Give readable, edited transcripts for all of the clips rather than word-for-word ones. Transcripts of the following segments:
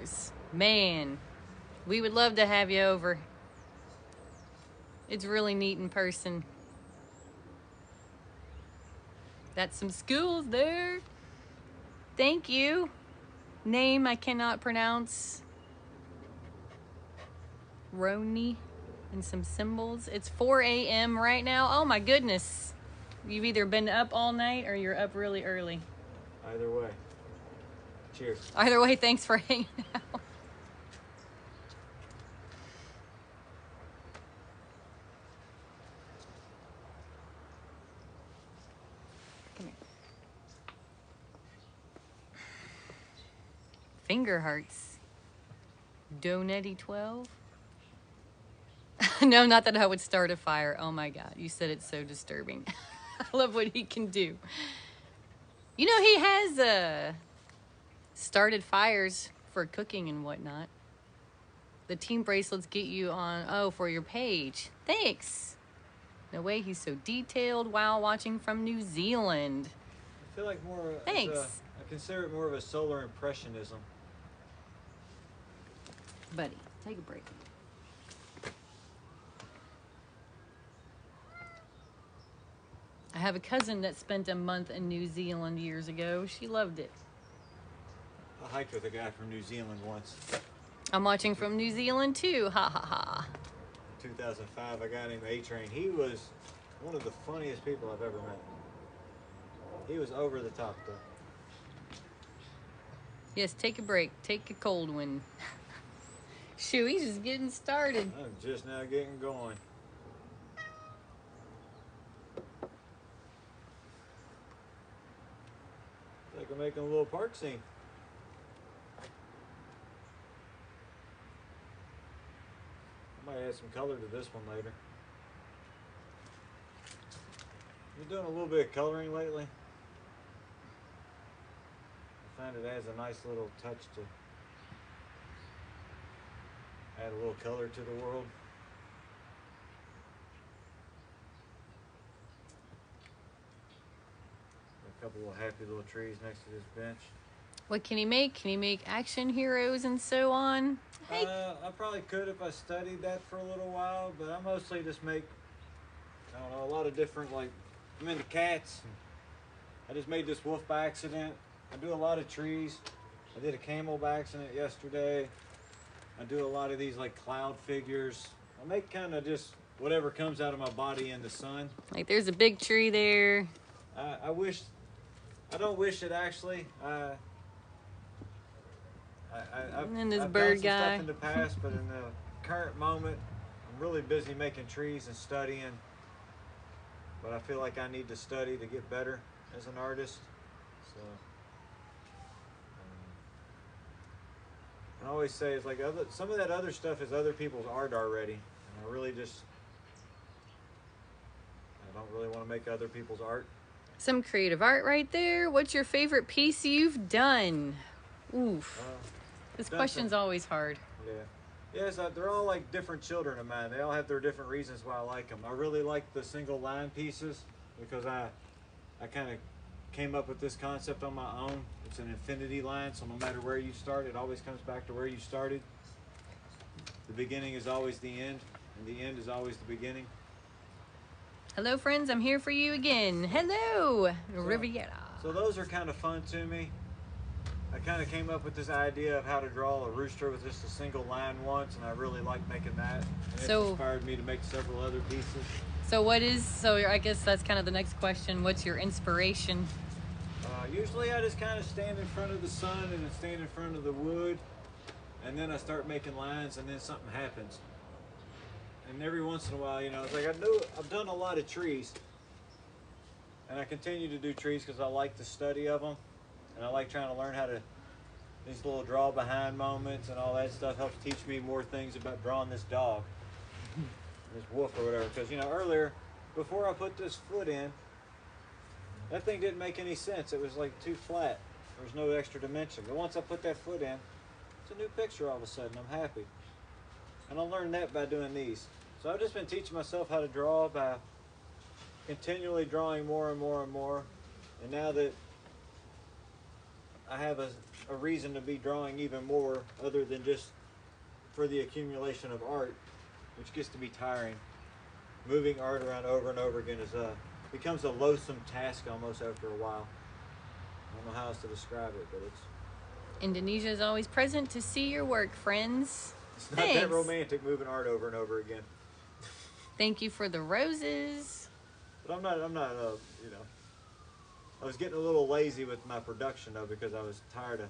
$5. Man, we would love to have you over. It's really neat in person. That's some schools there. Thank you. Name I cannot pronounce. Roni and some symbols. It's 4 a.m. right now. Oh my goodness. You've either been up all night or you're up really early. Either way. Cheers. Either way, thanks for hanging out. Come here. Finger hearts. Donetti 12. No, not that I would start a fire. Oh my God, you said it's so disturbing. I love what he can do. You know, he has started fires for cooking and whatnot. The team bracelets get you on, for your page. Thanks. No way, he's so detailed while watching from New Zealand. I feel like more. Thanks. I consider it more of a solar impressionism. Buddy, take a break. I have a cousin that spent a month in New Zealand years ago. She loved it. I hiked with a guy from New Zealand once. I'm watching from New Zealand too. Ha ha ha. In 2005, a guy named A-Train. He was one of the funniest people I've ever met. He was over the top though. Yes, take a break. Take a cold one. Shoo, he's just getting started. I'm just now getting going. Like I'm making a little park scene. I might add some color to this one later. Been doing a little bit of coloring lately. I find it adds a nice little touch to add a little color to the world. A couple of happy little trees next to this bench. What can he make? Can he make action heroes and so on? Hey. I probably could if I studied that for a little while, but I mostly just make, I don't know, a lot of different, like, I'm into cats. I just made this wolf by accident. I do a lot of trees. I did a camel by accident yesterday. I do a lot of these, like, cloud figures. I make kind of just whatever comes out of my body in the sun. Like there's a big tree there. I don't wish it actually. And this I've bird done some guy. stuff in the past, but in the current moment, I'm really busy making trees and studying. But I feel like I need to study to get better as an artist. So, I always say it's like some of that other stuff is other people's art already, and I don't really want to make other people's art. Some creative art right there. What's your favorite piece you've done? Oof. This question's always hard. Yeah. Yes, they're all like different children of mine. They all have their different reasons why I like them. I really like the single line pieces because I kind of came up with this concept on my own. It's an infinity line, so no matter where you start, it always comes back to where you started. The beginning is always the end, and the end is always the beginning. Hello, friends. I'm here for you again. Hello, Riviera. So those are kind of fun to me. I kind of came up with this idea of how to draw a rooster with just a single line once, and I really like making that. And it inspired me to make several other pieces. So I guess that's kind of the next question. What's your inspiration? Usually I just kind of stand in front of the sun and then stand in front of the wood, and then I start making lines, and then something happens. And every once in a while, it's like I've done a lot of trees, and I continue to do trees because I like the study of them, and I like trying to learn how to, these little draw behind moments and all that stuff helps teach me more things about drawing this dog, this wolf or whatever. Because, earlier, before I put this foot in, that thing didn't make any sense. It was like too flat. There was no extra dimension. But once I put that foot in, it's a new picture all of a sudden. I'm happy. And I learned that by doing these. So I've just been teaching myself how to draw by continually drawing more and more and more. And now that I have a reason to be drawing even more, other than just for the accumulation of art, which gets to be tiring. Moving art around over and over again is becomes a loathsome task almost after a while. I don't know how else to describe it, but Indonesia is always present to see your work, friends. it's not that romantic moving art over and over again. Thank you for the roses. But I'm not, you know, I was getting a little lazy with my production though, because I was tired of,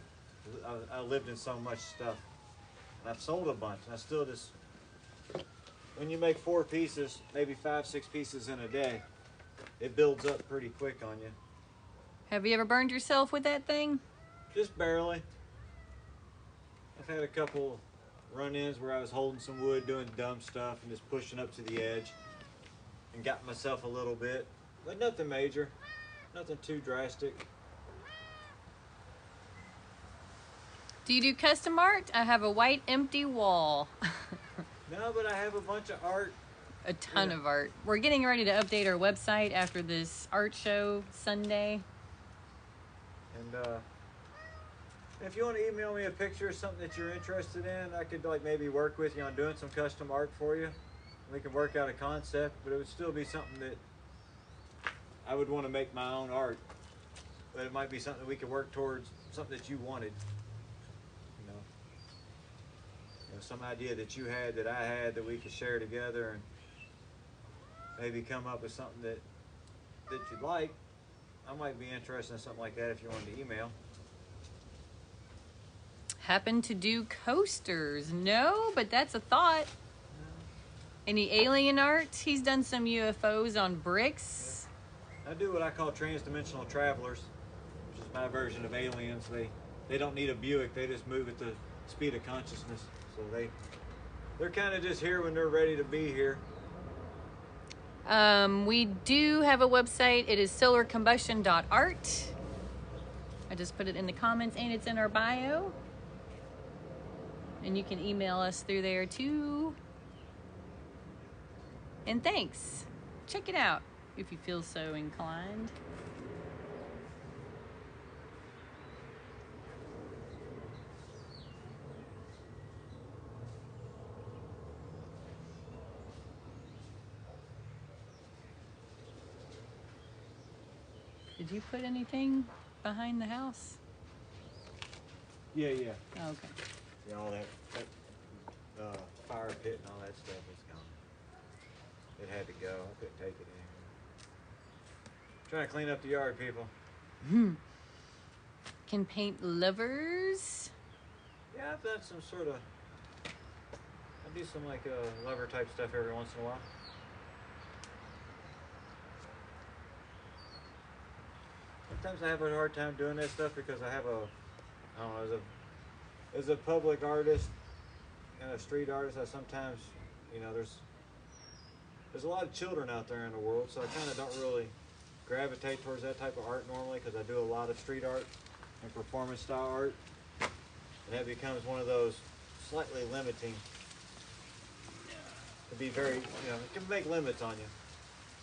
I lived in so much stuff. And I've sold a bunch, and I still just, when you make 4 pieces, maybe 5, 6 pieces in a day, it builds up pretty quick on you. Have you ever burned yourself with that thing? Just barely. I've had a couple run-ins where I was holding some wood, doing dumb stuff, and just pushing up to the edge, and got myself a little bit, but nothing major, nothing too drastic. Do you do custom art? I have a white empty wall. No, but I have a bunch of art. A ton of art. We're getting ready to update our website after this art show Sunday. And if you want to email me a picture of something that you're interested in, I could like maybe work with you on doing some custom art for you. We can work out a concept, but it would still be something that I would want to make my own art. But it might be something we could work towards, something that you wanted. You know, some idea that you had, that I had, that we could share together, and maybe come up with something that you'd like. I might be interested in something like that if you wanted to email. Happen to do coasters? No, but that's a thought. Any alien art? He's done some UFOs on bricks. Yeah. I do what I call transdimensional travelers, which is my version of aliens. They don't need a Buick. They just move at the speed of consciousness. So they're kind of just here when they're ready to be here. We do have a website. It is solarcombustion.art. I just put it in the comments, and it's in our bio. And you can email us through there too. And thanks. Check it out if you feel so inclined. Did you put anything behind the house? Yeah. Oh, okay. Yeah, all that fire pit and all that stuff is gone. It had to go. I couldn't take it anymore. Trying to clean up the yard, people. Can paint levers. Yeah, I've done some sort of. I do some like lever type stuff every once in a while. Sometimes I have a hard time doing that stuff because I have I don't know, as a public artist and a street artist, I sometimes, you know, there's a lot of children out there in the world, so I kind of don't really gravitate towards that type of art normally, because I do a lot of street art and performance style art, and that becomes one of those slightly limiting. To be very, you know, it can make limits on you.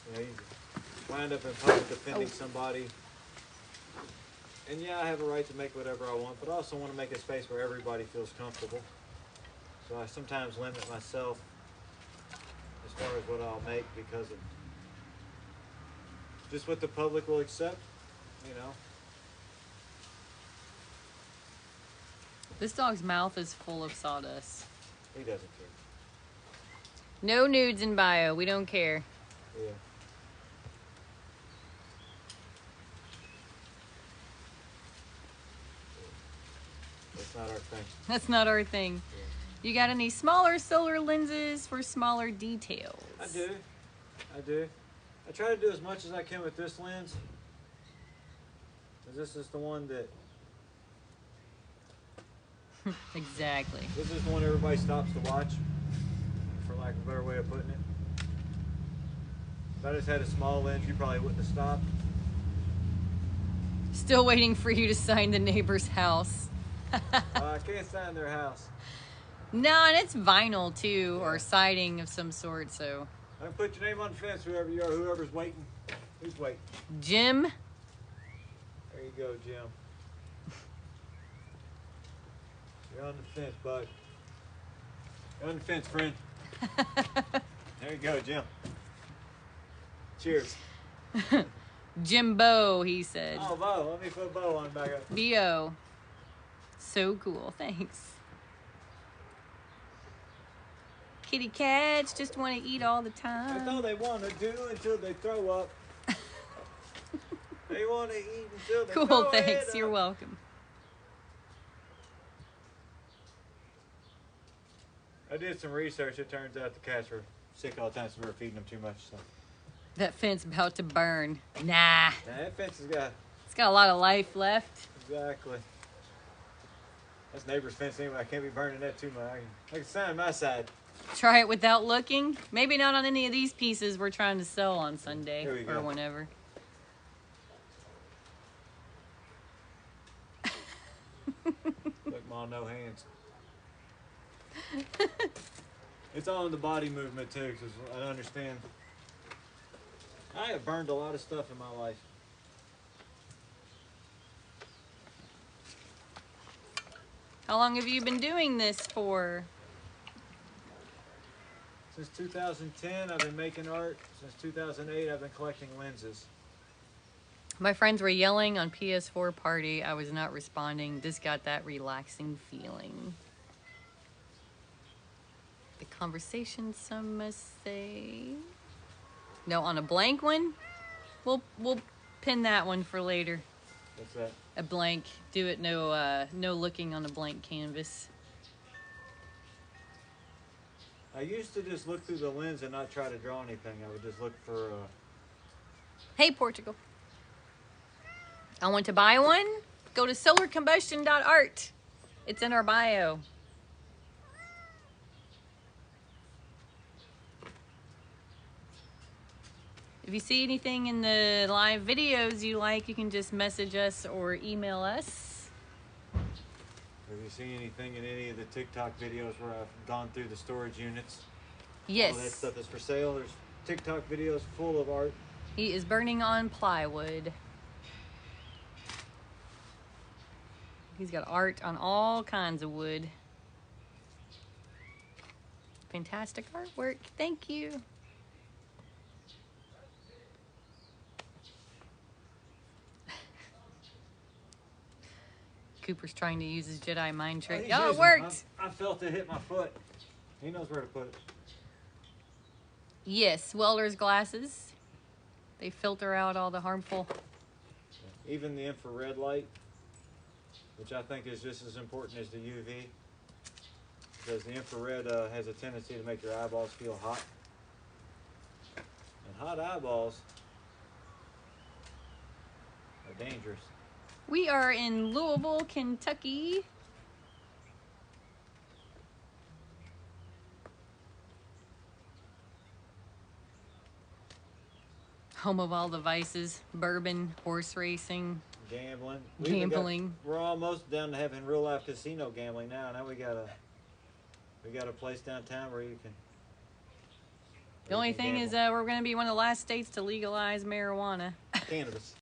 You know, you wind up in public defending somebody. And yeah, I have a right to make whatever I want, but I also want to make a space where everybody feels comfortable. So I sometimes limit myself as far as what I'll make, because of just what the public will accept, you know. This dog's mouth is full of sawdust. He doesn't care. No nudes in bio. We don't care. Yeah. That's not our thing. That's not our thing. Yeah. You got any smaller solar lenses for smaller details? I do. I try to do as much as I can with this lens, because this is the one that. Exactly. This is the one everybody stops to watch, for lack of a better way of putting it. If I just had a small lens, you probably wouldn't have stopped. Still waiting for you to sign the neighbor's house. I can't sign their house. No, and it's vinyl too, or siding of some sort, so. I can put your name on the fence, whoever you are, whoever's waiting. Who's waiting? Jim? There you go, Jim. You're on the fence, bud. You're on the fence, friend. There you go, Jim. Cheers. Jimbo, he said. Oh, Bo. Let me put Bo on back up. B.O. So cool. Thanks. Kitty cats just want to eat all the time. That's all they want to do until they throw up. They want to eat until they Cool, throw thanks. it up. You're welcome. I did some research. It turns out the cats were sick all the time, so we were feeding them too much. So. That fence about to burn. Nah. Now, that fence has got... It's got a lot of life left. Exactly. That's neighbor's fence anyway. I can't be burning that too much. I can sign my side. Try it without looking. Maybe not on any of these pieces we're trying to sell on Sunday Here we or go. whenever. Look, Mom, no hands. It's all in the body movement too, because I understand. I have burned a lot of stuff in my life. How long have you been doing this for? Since 2010, I've been making art. Since 2008, I've been collecting lenses. My friends were yelling on PS4 party. I was not responding. This got that relaxing feeling. The conversation, some must say. No, on a blank one? We'll pin that one for later. What's that? A blank. Do it no looking on a blank canvas. I used to just look through the lens and not try to draw anything. I would just look for... Hey, Portugal. I want to buy one? Go to solarcombustion.art. It's in our bio. If you see anything in the live videos you like, you can just message us or email us. Have you seen anything in any of the TikTok videos where I've gone through the storage units? Yes. All that stuff is for sale. There's TikTok videos full of art. He is burning on plywood. He's got art on all kinds of wood. Fantastic artwork. Thank you. Cooper's trying to use his Jedi mind trick. He's Oh, it using worked. I felt it hit my foot. He knows where to put it. Yes, welder's glasses. They filter out all the harmful. Even the infrared light, which I think is just as important as the UV, because the infrared has a tendency to make your eyeballs feel hot. And hot eyeballs are dangerous. We are in Louisville, Kentucky. Home of all the vices, bourbon, horse racing, Gambling. gambling. We're almost down to having real life casino gambling now. Now we got a place downtown where you can. The only thing is we're going to be one of the last states to legalize marijuana. Cannabis.